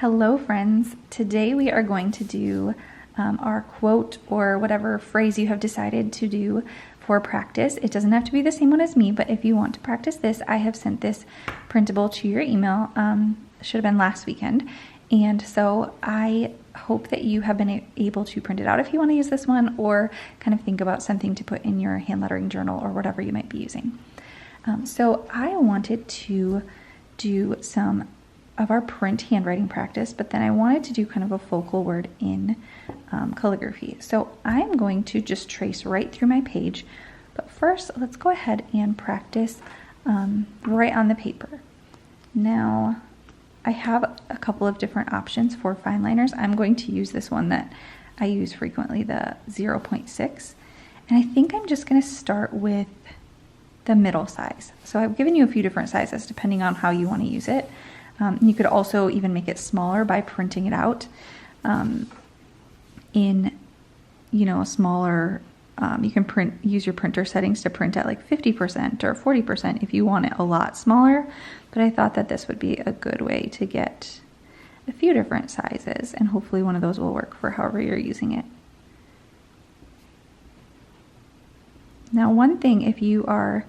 Hello friends, today we are going to do our quote or whatever phrase you have decided to do for practice. It doesn't have to be the same one as me, but if you want to practice this, I have sent this printable to your email. Should have been last weekend. And so I hope that you have been able to print it out if you want to use this one, or kind of think about something to put in your hand lettering journal or whatever you might be using. So I wanted to do some of our print handwriting practice, but then I wanted to do kind of a focal word in calligraphy. So I'm going to just trace right through my page, but first let's go ahead and practice right on the paper. Now I have a couple of different options for fine liners. I'm going to use this one that I use frequently, the 0.6, and I think I'm just going to start with the middle size. So I've given you a few different sizes depending on how you want to use it. You could also even make it smaller by printing it out in, a smaller, you can use your printer settings to print at like 50% or 40% if you want it a lot smaller. But I thought that this would be a good way to get a few different sizes, and hopefully one of those will work for however you're using it. Now, one thing, if you are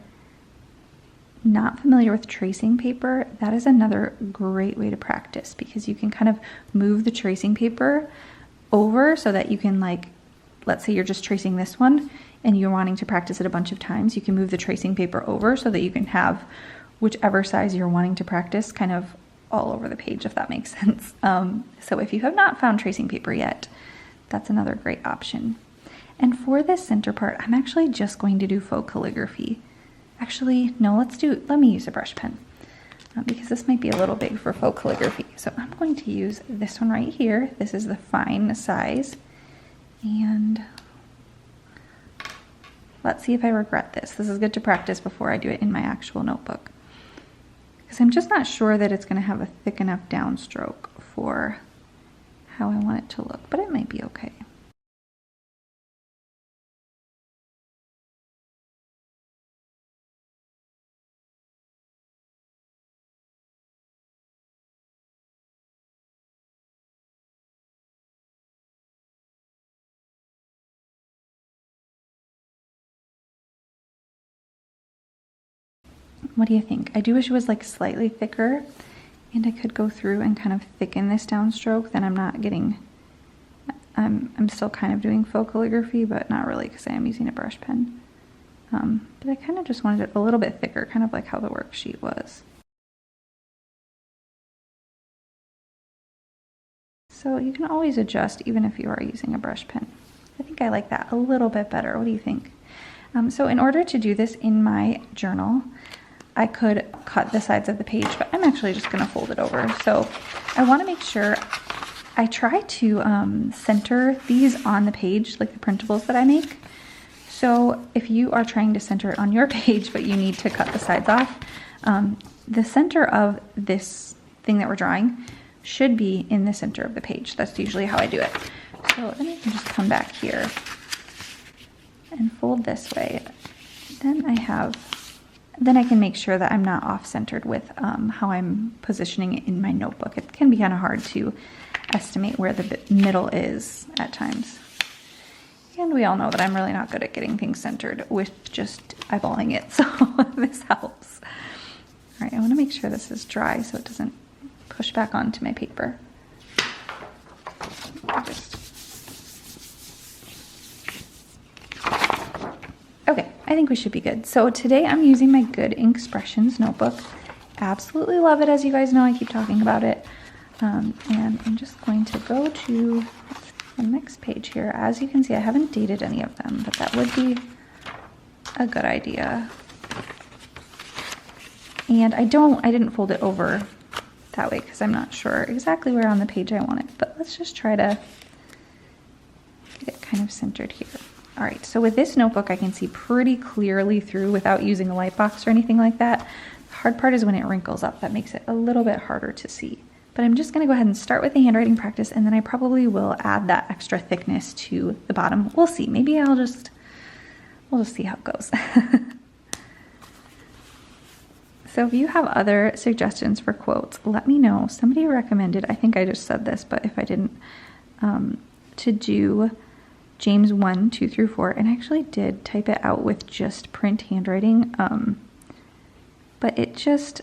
not familiar with tracing paper, that is another great way to practice, because you can kind of move the tracing paper over so that you can, like, let's say you're just tracing this one and you're wanting to practice it a bunch of times, you can move the tracing paper over so that you can have whichever size you're wanting to practice kind of all over the page, if that makes sense. So if you have not found tracing paper yet, that's another great option. And for this center part, I'm actually just going to do faux calligraphy. Actually, no, let me use a brush pen because this might be a little big for faux calligraphy. So I'm going to use this one right here. This is the fine size. And let's see if I regret this. This is good to practice before I do it in my actual notebook, because I'm just not sure that it's going to have a thick enough downstroke for how I want it to look, but it might be okay. What do you think? I do wish it was like slightly thicker, and I could go through and kind of thicken this downstroke. Then I'm not getting, I'm still kind of doing faux calligraphy, but not really, because I am using a brush pen. But I kind of just wanted it a little bit thicker, kind of like how the worksheet was. So you can always adjust even if you are using a brush pen. I think I like that a little bit better. What do you think? So in order to do this in my journal, I could cut the sides of the page, but I'm actually just going to fold it over. So I want to make sure I try to center these on the page, like the printables that I make. So if you are trying to center it on your page, but you need to cut the sides off, the center of this thing that we're drawing should be in the center of the page. That's usually how I do it. So then I can just come back here and fold this way. Then I can make sure that I'm not off-centered with how I'm positioning it in my notebook. It can be kind of hard to estimate where the middle is at times. And we all know that I'm really not good at getting things centered with just eyeballing it, so this helps. All right, I want to make sure this is dry so it doesn't push back onto my paper. Okay, I think we should be good. So today I'm using my Good Inkspressions notebook. Absolutely love it, as you guys know, I keep talking about it. And I'm just going to go to the next page here. As you can see, I haven't dated any of them, but that would be a good idea. And I didn't fold it over that way because I'm not sure exactly where on the page I want it, but let's just try to get it kind of centered here. All right, so with this notebook, I can see pretty clearly through without using a light box or anything like that. The hard part is when it wrinkles up. That makes it a little bit harder to see. But I'm just gonna go ahead and start with the handwriting practice, and then I probably will add that extra thickness to the bottom. We'll see, maybe we'll just see how it goes. So if you have other suggestions for quotes, let me know. Somebody recommended, I think I just said this, but if I didn't, to do James 1, 2 through 4, and I actually did type it out with just print handwriting, but it just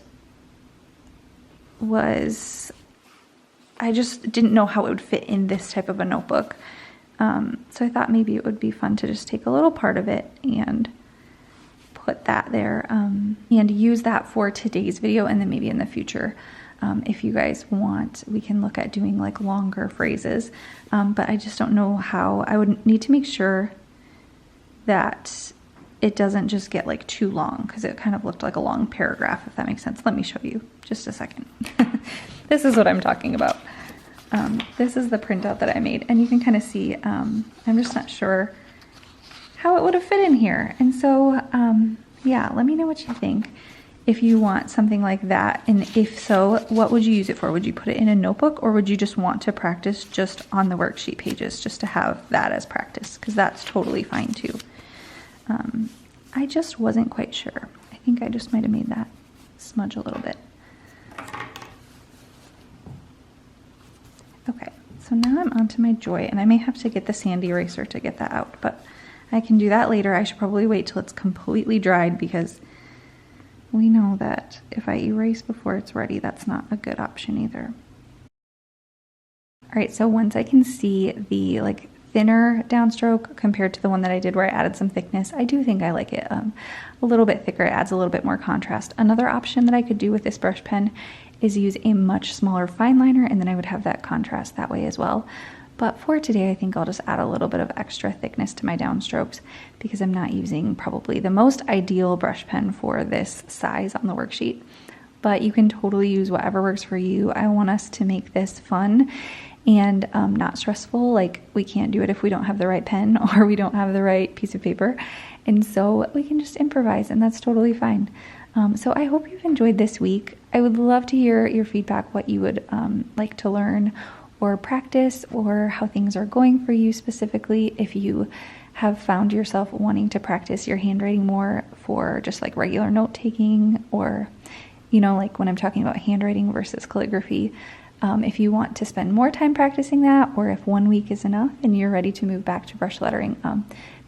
was, I just didn't know how it would fit in this type of a notebook. So I thought maybe it would be fun to just take a little part of it and put that there, and use that for today's video, and then maybe in the future, if you guys want, we can look at doing like longer phrases, but I just don't know how. I would need to make sure that it doesn't just get like too long, because it kind of looked like a long paragraph, if that makes sense. Let me show you just a second. This is what I'm talking about. This is the printout that I made, and you can kind of see, I'm just not sure how it would have fit in here. And so, yeah, let me know what you think. If you want something like that, and if so, what would you use it for? Would you put it in a notebook, or would you just want to practice just on the worksheet pages, just to have that as practice? Because that's totally fine too. I just wasn't quite sure. I think I just might have made that smudge a little bit. Okay, so now I'm onto my Joy, and I may have to get the sandy eraser to get that out, but I can do that later. I should probably wait till it's completely dried, because we know that if I erase before it's ready, that's not a good option either. All right, so once I can see the like thinner downstroke compared to the one that I did where I added some thickness, I do think I like it a little bit thicker. It adds a little bit more contrast. Another option that I could do with this brush pen is use a much smaller fine liner, and then I would have that contrast that way as well. But for today, I think I'll just add a little bit of extra thickness to my downstrokes, because I'm not using probably the most ideal brush pen for this size on the worksheet. But you can totally use whatever works for you. I want us to make this fun and not stressful. Like, we can't do it if we don't have the right pen or we don't have the right piece of paper. And so we can just improvise, and that's totally fine. So I hope you've enjoyed this week. I would love to hear your feedback, what you would like to learn or practice, or how things are going for you specifically. If you have found yourself wanting to practice your handwriting more for just like regular note taking, or, you know, like when I'm talking about handwriting versus calligraphy, if you want to spend more time practicing that, or if 1 week is enough and you're ready to move back to brush lettering,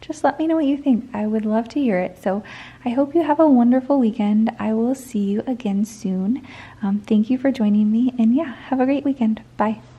just let me know what you think. I would love to hear it. So I hope you have a wonderful weekend. I will see you again soon. Thank you for joining me, and yeah, have a great weekend. Bye.